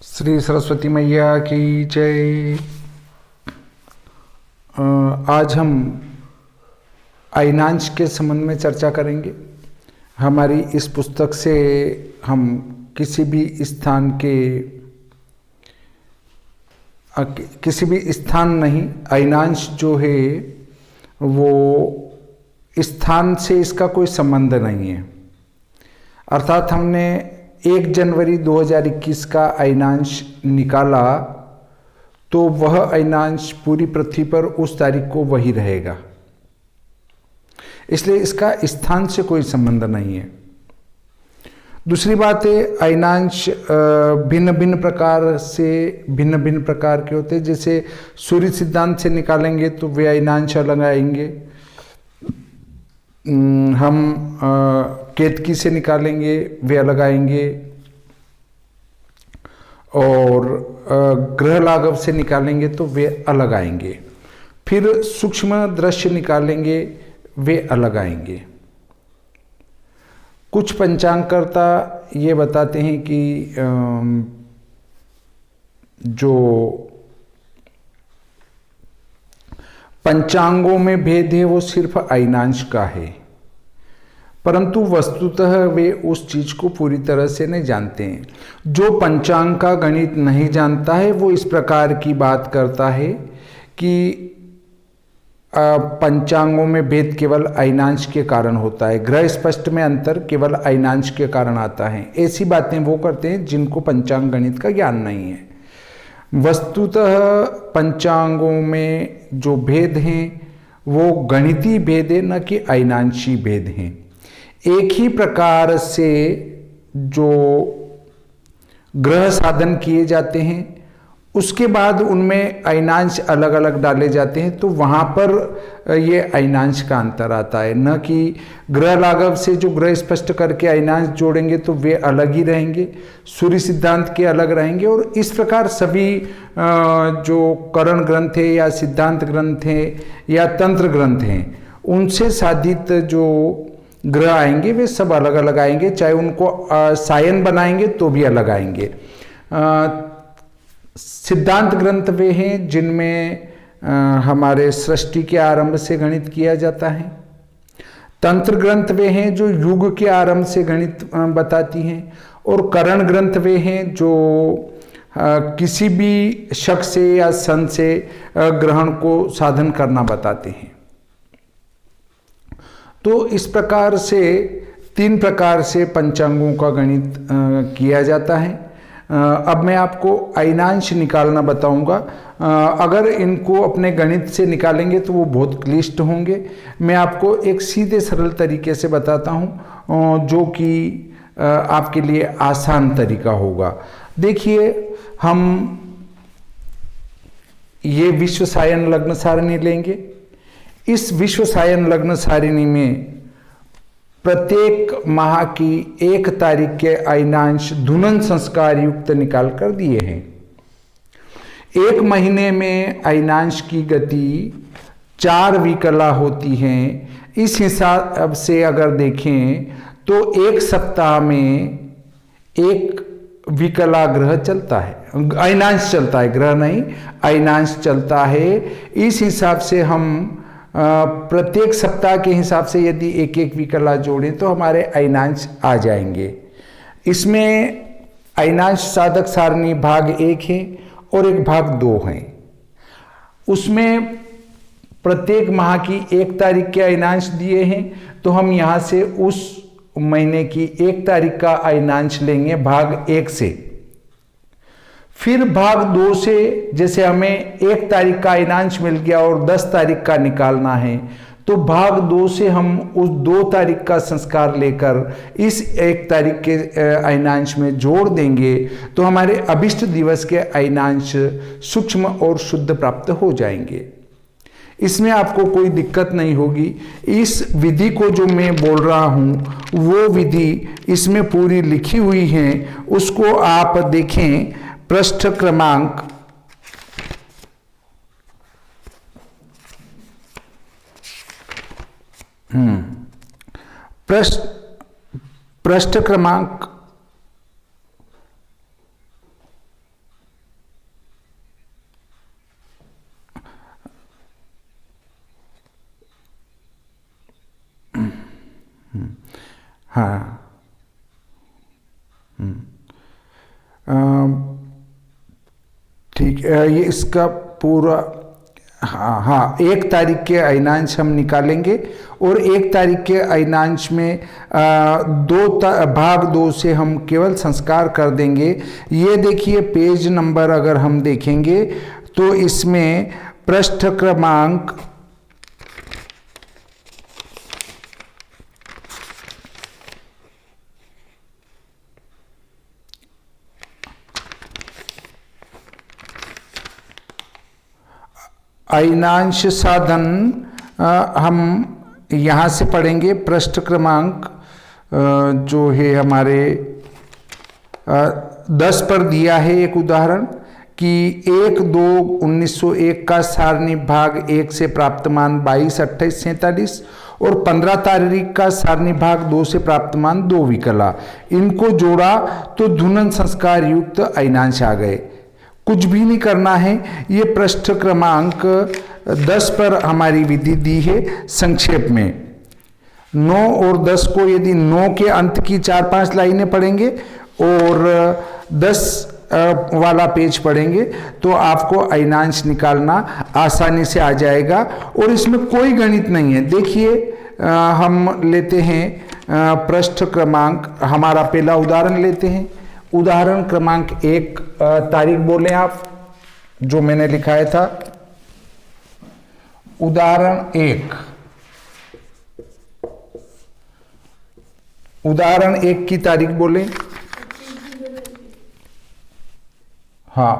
श्री सरस्वती मैया की जय। आज हम अयनांश के संबंध में चर्चा करेंगे। हमारी इस पुस्तक से हम किसी भी स्थान के किसी भी स्थान नहीं, अयनांश जो है वो स्थान से इसका कोई संबंध नहीं है। अर्थात हमने 1 जनवरी 2021 का अयनांश निकाला तो वह अयनांश पूरी पृथ्वी पर उस तारीख को वही रहेगा, इसलिए इसका स्थान से कोई संबंध नहीं है। दूसरी बात है, अयनांश भिन्न भिन्न प्रकार के होते हैं। जैसे सूर्य सिद्धांत से निकालेंगे तो वे अयनांश अलग आएंगे। हम केतकी से निकालेंगे वे अलग आएंगे, और ग्रह लाघव से निकालेंगे तो वे अलग आएंगे। फिर सूक्ष्म दृश्य निकालेंगे वे अलग आएंगे। कुछ पंचांगकर्ता ये बताते हैं कि जो पंचांगों में भेद है वो सिर्फ अयनांश का है, परंतु वस्तुतः वे उस चीज को पूरी तरह से नहीं जानते हैं। जो पंचांग का गणित नहीं जानता है वो इस प्रकार की बात करता है कि पंचांगों में भेद केवल अयनांश के कारण होता है, ग्रह स्पष्ट में अंतर केवल अयनांश के कारण आता है। ऐसी बातें वो करते हैं जिनको पंचांग गणित का ज्ञान नहीं है। वस्तुतः पंचांगों में जो भेद हैं वो गणितीय भेद है, न कि अयनांशी भेद हैं। एक ही प्रकार से जो ग्रह साधन किए जाते हैं उसके बाद उनमें अयनांश अलग अलग डाले जाते हैं, तो वहाँ पर ये अयनांश का अंतर आता है, न कि ग्रह लाघव से जो ग्रह स्पष्ट करके अयनांश जोड़ेंगे तो वे अलग ही रहेंगे, सूर्य सिद्धांत के अलग रहेंगे। और इस प्रकार सभी जो करण ग्रंथ है या सिद्धांत ग्रंथ है या तंत्र ग्रंथ हैं उनसे साधित जो ग्रह आएंगे वे सब अलग अलग आएंगे। चाहे उनको सायन बनाएंगे तो भी अलग आएंगे। सिद्धांत ग्रंथ वे हैं जिनमें हमारे सृष्टि के आरंभ से गणित किया जाता है। तंत्र ग्रंथ वे हैं जो युग के आरंभ से गणित बताती हैं, और करण ग्रंथ वे हैं जो किसी भी शक से या सन से ग्रहण को साधन करना बताते हैं। तो इस प्रकार से 3 प्रकार से पंचांगों का गणित किया जाता है। अब मैं आपको अयनांश निकालना बताऊंगा। अगर इनको अपने गणित से निकालेंगे तो वो बहुत क्लिष्ट होंगे। मैं आपको एक सीधे सरल तरीके से बताता हूँ जो कि आपके लिए आसान तरीका होगा। देखिए, हम ये विश्व सायन लग्न सारणी लेंगे। इस विश्व सायन लग्न सारिणी में प्रत्येक माह की 1 तारीख के अयनांश धुनन संस्कार युक्त निकाल कर दिए हैं। 1 महीने में अयनांश की गति 4 विकला होती हैं। इस हिसाब से अगर देखें तो 1 सप्ताह में 1 विकला ग्रह चलता है, अयनांश चलता है, ग्रह नहीं अयनांश चलता है। इस हिसाब से हम प्रत्येक सप्ताह के हिसाब से यदि 1 विकला जोड़ें तो हमारे अयनांश आ जाएंगे। इसमें अयनांश साधक सारणी भाग 1 है और एक भाग 2 है। उसमें प्रत्येक माह की 1 तारीख के अयनांश दिए हैं, तो हम यहाँ से उस महीने की 1 तारीख का अयनांश लेंगे भाग 1 से। फिर भाग 2 से, जैसे हमें 1 तारीख का अयनांश मिल गया और 10 तारीख का निकालना है, तो भाग 2 से हम उस 2 तारीख का संस्कार लेकर इस 1 तारीख के अयनांश में जोड़ देंगे, तो हमारे अभिष्ट दिवस के अयनांश सूक्ष्म और शुद्ध प्राप्त हो जाएंगे। इसमें आपको कोई दिक्कत नहीं होगी। इस विधि को जो मैं बोल रहा हूँ वो विधि इसमें पूरी लिखी हुई है, उसको आप देखें। पृष्ठ क्रमांक पृष्ठ क्रमांक हाँ, ठीक है, ये इसका पूरा, हाँ हाँ, 1 तारीख के अयनांश हम निकालेंगे और 1 तारीख के अयनांश में भाग 2 से हम केवल संस्कार कर देंगे। ये देखिए पेज नंबर अगर हम देखेंगे तो इसमें पृष्ठ क्रमांक 'अयनांश साधन' हम यहाँ से पढ़ेंगे। पृष्ठ क्रमांक जो है हमारे 10 पर दिया है एक उदाहरण कि 1-2-1901 का सारणी भाग 1 से प्राप्त मान 22, 28, 47 और 15 तारीख का सारणी भाग 2 से प्राप्त मान 2 विकला, इनको जोड़ा तो धुनन संस्कार युक्त अयनांश आ गए। कुछ भी नहीं करना है। ये पृष्ठ क्रमांक 10 पर हमारी विधि दी है। संक्षेप में 9 और 10 को यदि 9 के अंत की 4-5 लाइनें पढ़ेंगे और 10 वाला पेज पढ़ेंगे तो आपको अयनांश निकालना आसानी से आ जाएगा और इसमें कोई गणित नहीं है। देखिए हम लेते हैं पृष्ठ क्रमांक, हमारा पहला उदाहरण लेते हैं। उदाहरण क्रमांक 1, तारीख बोलें आप जो मैंने लिखाया था। उदाहरण 1, उदाहरण 1 की तारीख बोलें। हाँ,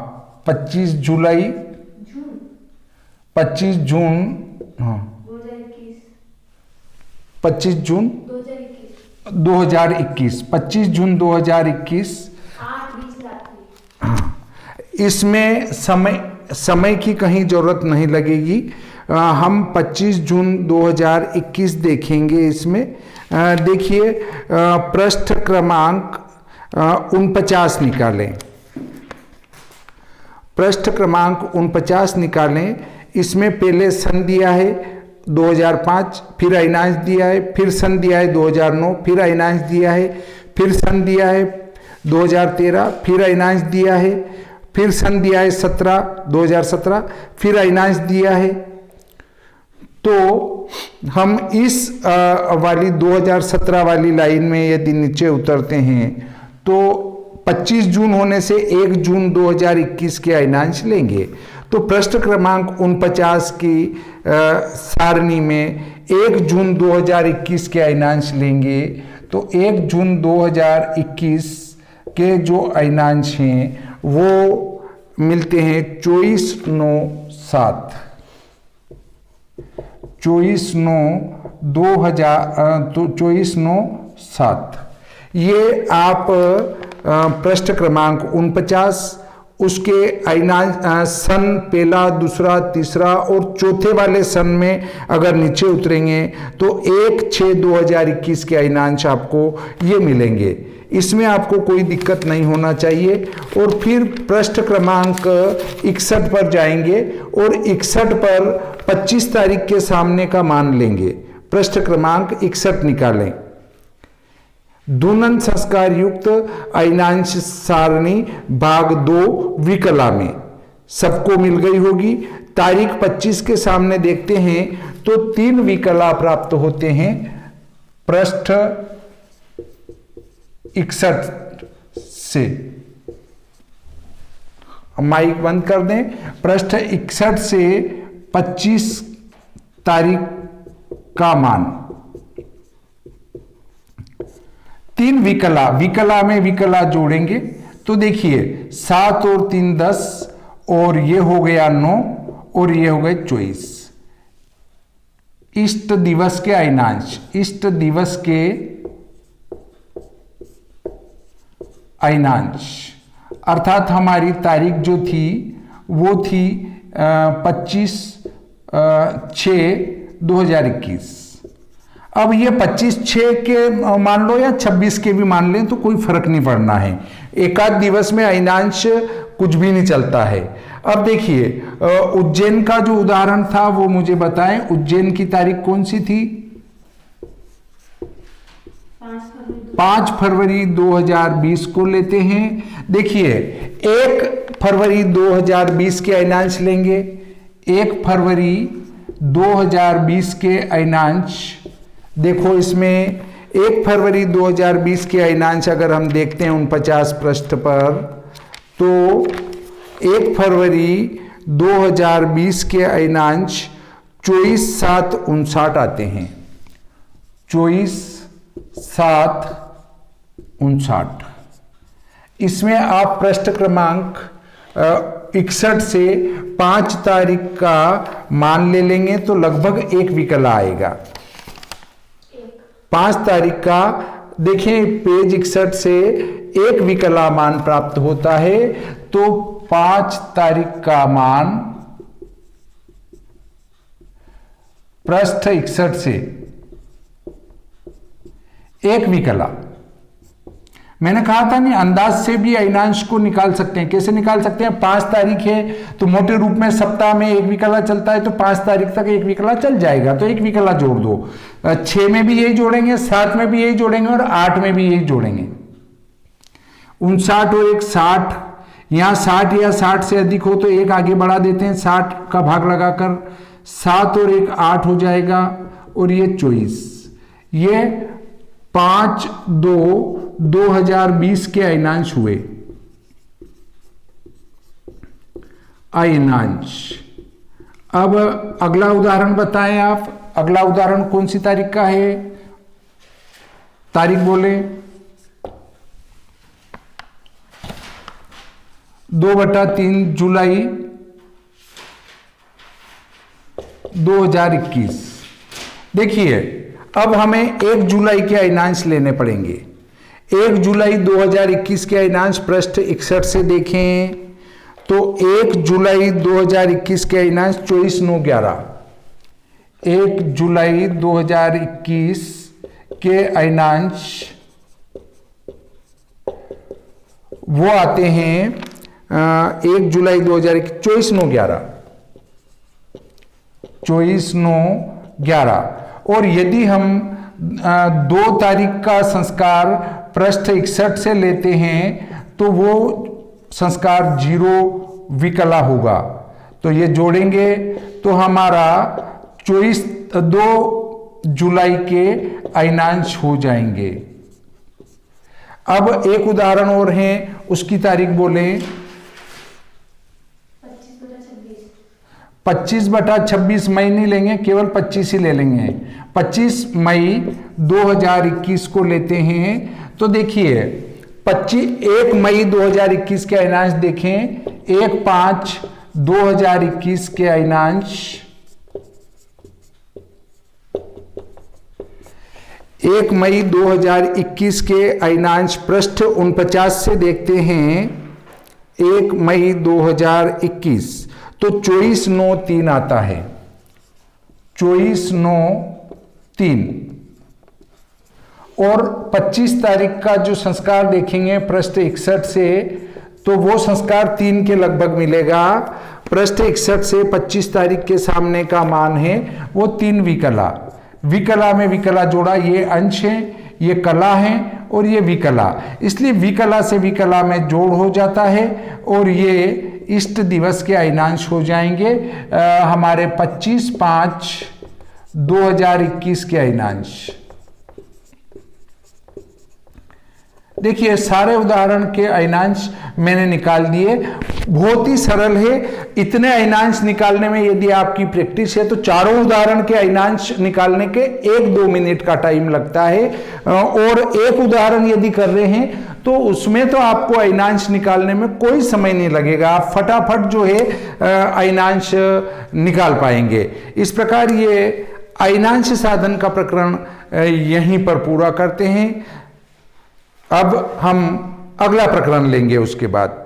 25 जुलाई, 25 जून, हाँ 25 जून 2021, 25 जून 2021। इसमें समय की कहीं जरूरत नहीं लगेगी। हम 25 जून 2021 देखेंगे। इसमें देखिए पृष्ठ क्रमांक 49 निकालें। पृष्ठ क्रमांक 49 निकालें। इसमें पहले सन दिया है 2005, फिर अयनांश दिया है, फिर सन दिया है 2009, फिर अयनांश दिया है, फिर सन दिया है 2013, फिर अयनांश दिया है, फिर सन दिया है 2017, फिर अयनांश दिया है। तो हम इस वाली 2017 वाली लाइन में यदि नीचे उतरते हैं तो 25 जून होने से 1 जून 2021 के अयनांश लेंगे। तो पृष्ठ क्रमांक 49 की सारणी में 1 जून 2021 के अयनांश लेंगे तो 1 जून 2021 के जो अयनांश हैं वो मिलते हैं 24/9/7, 24/9/7। ये आप पृष्ठ क्रमांक 49 उसके अयनांश सन पहला, दूसरा, तीसरा और चौथे वाले सन में अगर नीचे उतरेंगे तो 1/6/2021 के अयनांश आपको ये मिलेंगे। इसमें आपको कोई दिक्कत नहीं होना चाहिए। और फिर पृष्ठ क्रमांक 61 पर जाएंगे और 61 पर 25 तारीख के सामने का मान लेंगे। पृष्ठ क्रमांक 61 निकालें। धुनन संस्कार युक्त अयनांश सारणी भाग 2 विकला में सबको मिल गई होगी। तारीख 25 के सामने देखते हैं तो 3 विकला प्राप्त होते हैं। पृष्ठ 61 से माइक बंद कर दें। पृष्ठ 61 से 25 तारीख का मान 3 विकला में विकला जोड़ेंगे तो देखिए 7 और 3 10 और ये हो गया 9 और ये हो गए 24। इष्ट दिवस के अयनांश, इष्ट दिवस के अयनांश अर्थात हमारी तारीख जो थी वो थी 25/6/2021। अब ये 25/6 के मान लो या 26 के भी मान लें तो कोई फर्क नहीं पड़ना है। एकाध दिवस में अयनांश कुछ भी नहीं चलता है। अब देखिए उज्जैन का जो उदाहरण था वो मुझे बताएं। उज्जैन की तारीख कौन सी थी? 5 फरवरी 2020 को लेते हैं। देखिए 1 फरवरी 2020 के अयनांश लेंगे। 1 फरवरी 2020 के अयनांश, देखो इसमें 1 फरवरी 2020 के अयनांश अगर हम देखते हैं 49 पृष्ठ पर, तो 1 फरवरी 2020 के अयनांश 24/7/59 आते हैं। 24/7/59। इसमें आप पृष्ठ क्रमांक 61 से 5 तारीख का मान ले लेंगे तो लगभग एक विकला आएगा। 5 तारीख का देखें, पेज 61 से एक विकला मान प्राप्त होता है, तो 5 तारीख का मान पृष्ठ 61 से एक विकला। मैंने कहा था नहीं, अंदाज से भी अयनांश को निकाल सकते हैं। कैसे निकाल सकते हैं? 5 तारीख है तो मोटे रूप में सप्ताह में एक विकला चलता है, तो 5 तारीख तक एक विकला चल जाएगा, तो एक विकला जोड़ दो। 6 में भी यही जोड़ेंगे, 7 में भी यही जोड़ेंगे और 8 में भी यही जोड़ेंगे। 59 और 1 60, यहां 60 या 60 से अधिक हो तो एक आगे बढ़ा देते हैं, 60 का भाग लगाकर 7 और 1 8 हो जाएगा, और ये 24। ये 5/2/2020 के अयनांश हुए। अयनांश। अब अगला उदाहरण बताएं आप। अगला उदाहरण कौन सी तारीख का है? तारीख बोले। 2/3 जुलाई 2021। देखिए अब हमें 1 जुलाई के अयनांश लेने पड़ेंगे। 1 जुलाई 2021 के अयनांश पृष्ठ 61 से देखें तो 1 जुलाई 2021 के अयनांश 24/9/11। 1 जुलाई 2021 के अयनांश वो आते हैं 1 जुलाई 2021 24/9/11। 24/9/11। और यदि हम 2 तारीख का संस्कार पृष्ठ 61 से लेते हैं तो वो संस्कार 0 विकला होगा, तो ये जोड़ेंगे तो हमारा 2 जुलाई के अयनांश हो जाएंगे। अब एक उदाहरण और है, उसकी तारीख बोलें। 25/26 मई नहीं लेंगे, केवल 25 ही ले लेंगे। 25 मई 2021 को लेते हैं तो देखिए 1 मई 2021 के अयनांश देखें। 1/5/2021 के अयनांश 1 मई 2021 के अयनांश पृष्ठ 49 से देखते हैं। 1 मई 2021 तो 24/9/3 आता है। 24/9/3। और 25 तारीख का जो संस्कार देखेंगे पृष्ठ 61 से, तो वो संस्कार 3 के लगभग मिलेगा। पृष्ठ 61 से 25 तारीख के सामने का मान है वो 3 विकला। विकला में विकला जोड़ा, ये अंश है, ये कला है और ये विकला, इसलिए विकला से विकला में जोड़ हो जाता है और ये इष्ट दिवस के अयनांश हो जाएंगे हमारे 25/5/2021 के अयनांश। देखिए सारे उदाहरण के अयनांश मैंने निकाल दिए। बहुत ही सरल है। इतने अयनांश निकालने में यदि आपकी प्रैक्टिस है तो चारों उदाहरण के अयनांश निकालने के 1-2 मिनट का टाइम लगता है, और एक उदाहरण यदि कर रहे हैं तो उसमें तो आपको अयनांश निकालने में कोई समय नहीं लगेगा, आप फटाफट जो है अयनांश निकाल पाएंगे। इस प्रकार ये अयनांश साधन का प्रकरण यहीं पर पूरा करते हैं। अब हम अगला प्रकरण लेंगे उसके बाद।